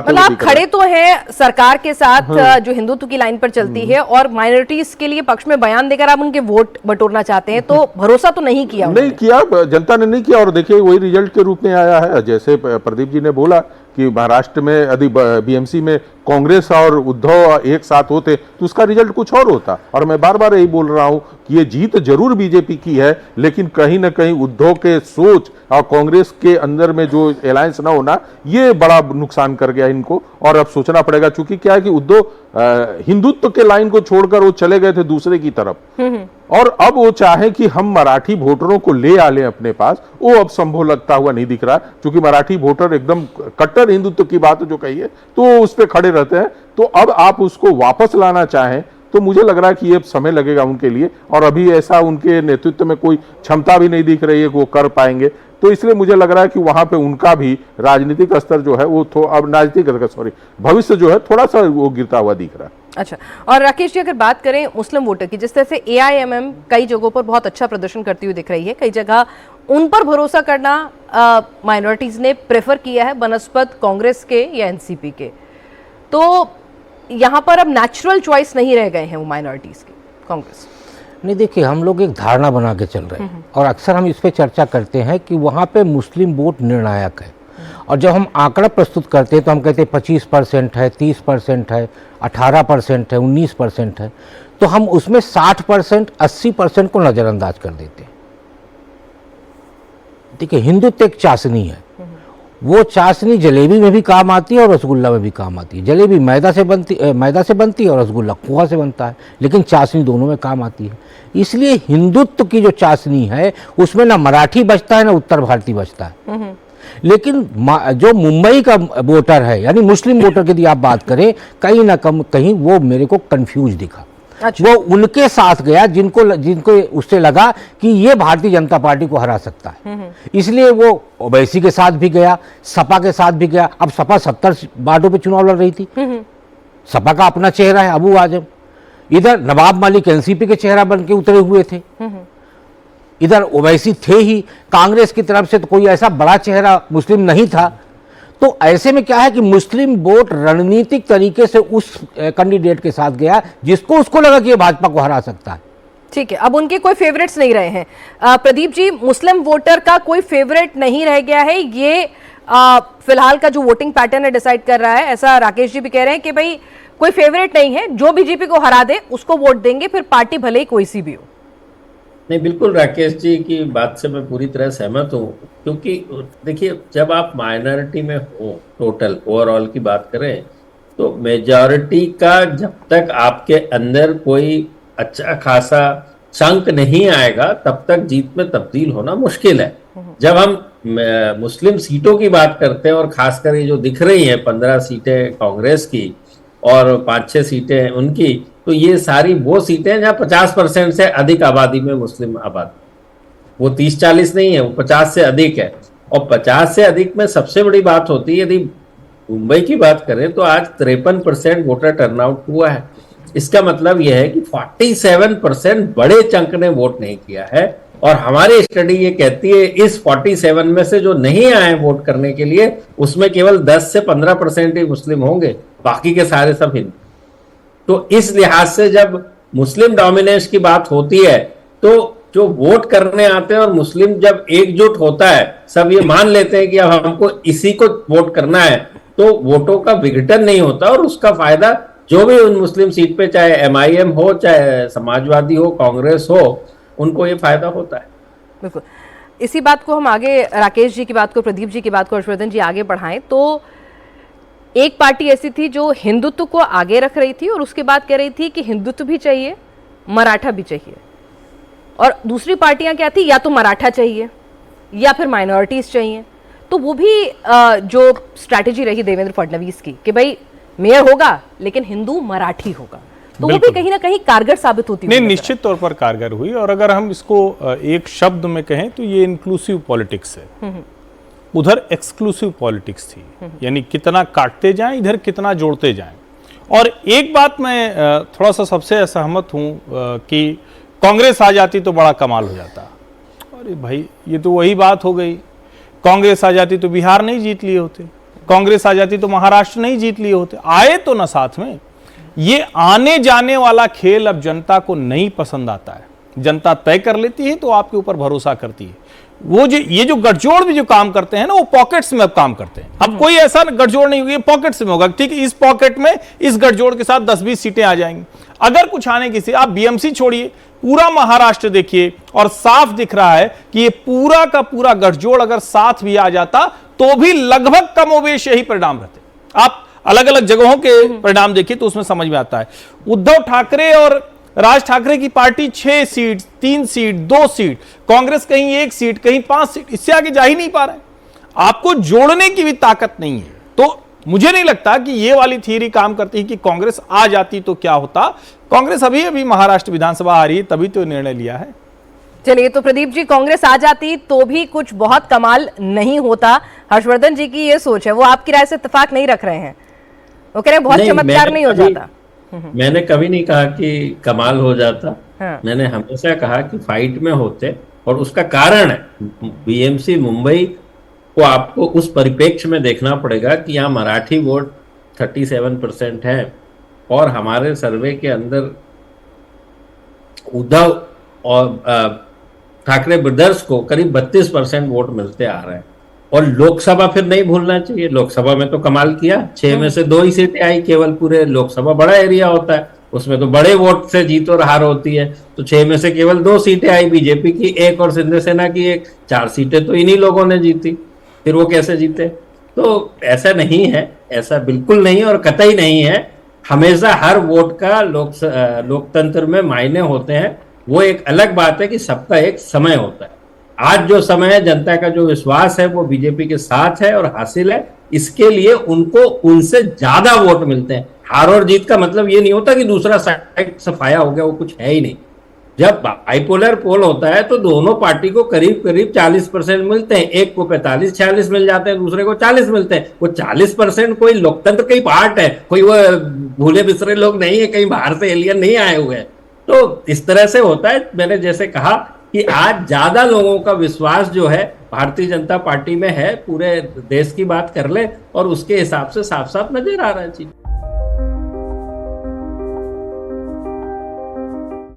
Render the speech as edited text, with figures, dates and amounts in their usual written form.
मतलब आप खड़े तो हैं सरकार के साथ जो हिंदुत्व की लाइन पर चलती है और माइनॉरिटीज के लिए पक्ष में बयान देकर आप उनके वोट बटोरना चाहते हैं, तो भरोसा तो नहीं किया नहीं किया, जनता ने नहीं किया। और देखिए वही रिजल्ट के रूप में आया है। जैसे प्रदीप जी ने बोला कि महाराष्ट्र में यदि बीएमसी में कांग्रेस और उद्धव एक साथ होते तो उसका रिजल्ट कुछ और होता। और मैं बार बार यही बोल रहा हूं कि ये जीत जरूर बीजेपी की है, लेकिन कहीं ना कहीं उद्धव के सोच और कांग्रेस के अंदर में जो अलायंस ना होना, ये बड़ा नुकसान कर गया इनको। और अब सोचना पड़ेगा, चूंकि क्या है कि उद्धव हिंदुत्व के लाइन को छोड़कर वो चले गए थे दूसरे की तरफ, और अब वो चाहे कि हम मराठी वोटरों को ले आ लें अपने पास, वो अब संभव लगता हुआ नहीं दिख रहा, क्योंकि मराठी वोटर एकदम कट्टर हिंदुत्व की बात जो कही है तो उस पर खड़े रहते हैं। तो अब आप उसको वापस लाना चाहें तो मुझे लग रहा है कि ये समय लगेगा उनके लिए, और अभी ऐसा उनके नेतृत्व में कोई क्षमता भी नहीं दिख रही है कि वो कर पाएंगे। तो इसलिए मुझे लग रहा है कि वहां पे उनका भी राजनीतिक स्तर जो है वो अब राजनीतिक भविष्य जो है थोड़ा सा वो गिरता हुआ दिख रहा है। अच्छा, और राकेश जी अगर बात करें मुस्लिम वोटर की, जिस तरह से एआईएमएम कई जगहों पर बहुत अच्छा प्रदर्शन करती हुई दिख रही है, कई जगह उन पर भरोसा करना माइनॉरिटीज ने प्रेफर किया है बनस्पत कांग्रेस के या एनसीपी के, तो यहाँ पर अब नेचुरल चॉइस नहीं रह गए हैं वो माइनॉरिटीज के कांग्रेस। नहीं, देखिए हम लोग एक धारणा बना के चल रहे हैं और अक्सर हम इस पे चर्चा करते हैं कि वहाँ पे मुस्लिम वोट निर्णायक है, और जब हम आंकड़ा प्रस्तुत करते हैं तो हम कहते हैं 25% है, 30% है, 18% है, 19% है, तो हम उसमें 60%, 80% को नज़रअंदाज कर देते हैं। देखिए हिंदुत्व एक चाशनी है, वो चाशनी जलेबी में भी काम आती है और रसगुल्ला में भी काम आती है। जलेबी मैदा से बनती है और रसगुल्ला खोआ से बनता है, लेकिन चाशनी दोनों में काम आती है। इसलिए हिंदुत्व की जो चाशनी है उसमें ना मराठी बचता है ना उत्तर भारतीय बचता है। लेकिन जो मुंबई का वोटर है, यानी मुस्लिम वोटर की यदि आप बात करें, कहीं ना कहीं वो मेरे को कंफ्यूज दिखा। अच्छा। वो उनके साथ गया जिनको उससे लगा कि ये भारतीय जनता पार्टी को हरा सकता है, इसलिए वो ओवैसी के साथ भी गया, सपा के साथ भी गया। अब सपा 70 वार्डों पे चुनाव लड़ रही थी, सपा का अपना चेहरा है अबू आजम, इधर नवाब मलिक एनसीपी के चेहरा बन के उतरे हुए थे, इधर ओवैसी थे ही। कांग्रेस की तरफ से तो कोई ऐसा बड़ा चेहरा मुस्लिम नहीं था। तो ऐसे में क्या है कि मुस्लिम वोट रणनीतिक तरीके से उस कैंडिडेट के साथ गया जिसको उसको लगा कि ये भाजपा को हरा सकता है। ठीक है, अब उनके कोई फेवरेट्स नहीं रहे हैं। प्रदीप जी, मुस्लिम वोटर का कोई फेवरेट नहीं रह गया है, ये फिलहाल का जो वोटिंग पैटर्न है डिसाइड कर रहा है। ऐसा राकेश जी भी कह रहे हैं कि भाई कोई फेवरेट नहीं है, जो बीजेपी को हरा दे उसको वोट देंगे, फिर पार्टी भले ही कोई सी भी हो। नहीं, बिल्कुल राकेश जी की बात से मैं पूरी तरह सहमत हूँ, क्योंकि देखिए जब आप माइनॉरिटी में हो, टोटल ओवरऑल की बात करें, तो मेजॉरिटी का जब तक आपके अंदर कोई अच्छा खासा चंक नहीं आएगा तब तक जीत में तब्दील होना मुश्किल है। जब हम मुस्लिम सीटों की बात करते हैं, और खासकर ये जो दिख रही हैं 15 सीटें कांग्रेस की और 5-6 सीटें उनकी, तो ये सारी वो सीटें हैं जहाँ 50% से अधिक आबादी में मुस्लिम आबादी, वो 30-40 नहीं है, वो 50 से अधिक है। और 50 से अधिक में सबसे बड़ी बात होती है, यदि मुंबई की बात करें तो आज 53% वोटर टर्नआउट हुआ है। इसका मतलब यह है कि 47% बड़े चंक ने वोट नहीं किया है। और हमारी स्टडी ये कहती है इस 47 में से जो नहीं आए वोट करने के लिए, उसमें केवल 10 से 15% ही मुस्लिम होंगे, बाकी के सारे सब हिंदू। तो इस लिहाज से जब मुस्लिम डोमिनेंस की बात होती है, तो जो वोट करने आते हैं और मुस्लिम जब एकजुट होता है, सब ये मान लेते हैं कि अब हमको इसी को वोट करना है, तो वोटों का विघटन नहीं होता और उसका फायदा जो भी उन मुस्लिम सीट पे, चाहे एमआईएम हो, चाहे समाजवादी हो, कांग्रेस हो, उनको ये फायदा होता है। बिल्कुल, इसी बात को हम आगे, राकेश जी की बात को, प्रदीप जी की बात को, हर्षवर्धन जी आगे बढ़ाएं तो एक पार्टी ऐसी थी जो हिंदुत्व को आगे रख रही थी और उसके बाद कह रही थी कि हिंदुत्व भी चाहिए, मराठा भी चाहिए, और दूसरी पार्टियां क्या थी, या तो मराठा चाहिए या फिर माइनॉरिटीज चाहिए। तो वो भी जो स्ट्रैटेजी रही देवेंद्र फडणवीस की कि भाई मेयर होगा लेकिन हिंदू मराठी होगा, तो वो भी कहीं ना कहीं कारगर साबित होती नहीं, निश्चित तौर पर कारगर हुई। और अगर हम इसको एक शब्द में कहें तो ये इंक्लूसिव पॉलिटिक्स है। उधर एक्सक्लूसिव पॉलिटिक्स थी, यानी कितना काटते जाएं, इधर कितना जोड़ते जाएं। और एक बात मैं थोड़ा सा सबसे असहमत हूं कि कांग्रेस आ जाती तो बड़ा कमाल हो जाता। अरे भाई, ये तो वही बात हो गई, कांग्रेस आ जाती तो बिहार नहीं जीत लिए होते, कांग्रेस आ जाती तो महाराष्ट्र नहीं जीत लिए होते, आए तो ना साथ में। ये आने जाने वाला खेल अब जनता को नहीं पसंद आता है। जनता तय कर लेती है तो आपके ऊपर भरोसा करती है। वो जो ये जो गठजोड़ भी जो काम करते हैं ना, वो पॉकेट्स में अब काम करते हैं। अब कोई ऐसा गठजोड़ नहीं होगी, पॉकेट्स में होगा। ठीक है, इस पॉकेट में इस गठजोड़ के साथ 10-20 सीटें आ जाएंगी। अगर कुछ आने की, आप बीएमसी छोड़िए, पूरा महाराष्ट्र देखिए और साफ दिख रहा है कि ये पूरा का पूरा गठजोड़ अगर साथ भी आ जाता तो भी लगभग कमोबेश यही परिणाम रहते। आप अलग अलग जगहों के परिणाम देखिए तो उसमें समझ में आता है। उद्धव ठाकरे और राज ठाकरे की party 6 seat, 3 seat, 2 seat, Congress कहीं 1 सीट, कहीं 5 सीट, इससे आगे जा ही नहीं पा रहे। आपको जोड़ने की भी ताकत नहीं है। तो मुझे नहीं लगता कि ये वाली थियरी काम करती है कि कांग्रेस आ जाती तो क्या होता। कांग्रेस अभी महाराष्ट्र विधानसभा आ रही है, तभी तो निर्णय लिया है। चलिए, तो प्रदीप जी, कांग्रेस आ जाती तो भी कुछ बहुत कमाल नहीं होता। हर्षवर्धन जी की ये सोच है, वो आपकी राय से इत्तेफाक नहीं रख रहे हैं। वो कह रहे हैं बहुत चमत्कार नहीं हो जाता। मैंने कभी नहीं कहा कि कमाल हो जाता। हाँ। मैंने हमेशा कहा कि फाइट में होते, और उसका कारण है बीएमसी मुंबई को आपको उस परिप्रेक्ष्य में देखना पड़ेगा कि यहाँ मराठी वोट 37% है, और हमारे सर्वे के अंदर उद्धव और ठाकरे ब्रदर्स को करीब 32% वोट मिलते आ रहे हैं। और लोकसभा फिर नहीं भूलना चाहिए, लोकसभा में तो कमाल किया, 6 में से 2 ही सीटें आई केवल। पूरे लोकसभा बड़ा एरिया होता है, उसमें तो बड़े वोट से जीत और हार होती है। तो 6 में से केवल 2 सीटें आई बीजेपी की, 1 और शिंदे सेना की 1, 4 सीटें तो इन्हीं लोगों ने जीती। फिर वो कैसे जीते? तो ऐसा नहीं है, ऐसा बिल्कुल नहीं और कतई नहीं है। हमेशा हर वोट का लोकतंत्र में मायने होते हैं। वो एक अलग बात है कि सबका एक समय होता है। आज जो समय है, जनता का जो विश्वास है वो बीजेपी के साथ है और हासिल है। इसके लिए उनको उनसे ज्यादा वोट मिलते हैं। हार और जीत का मतलब ये नहीं होता कि दूसरा साइड सफाया हो गया, वो कुछ है ही नहीं। जब बाइपोलर पोल होता है तो दोनों पार्टी को करीब करीब 40% मिलते हैं। एक को 45-46 मिल जाते हैं, दूसरे को 40 मिलते हैं। वो 40% कोई लोकतंत्र का ही पार्ट है, कोई वो भूले बिसरे लोग नहीं है, कहीं बाहर से एलियन नहीं आए हुए हैं। तो इस तरह से होता है। मैंने जैसे कहा कि आज ज्यादा लोगों का विश्वास जो है भारतीय जनता पार्टी में है। पूरे देश की बात कर ले और उसके हिसाब से साफ साफ नजर आ रहा है चीज।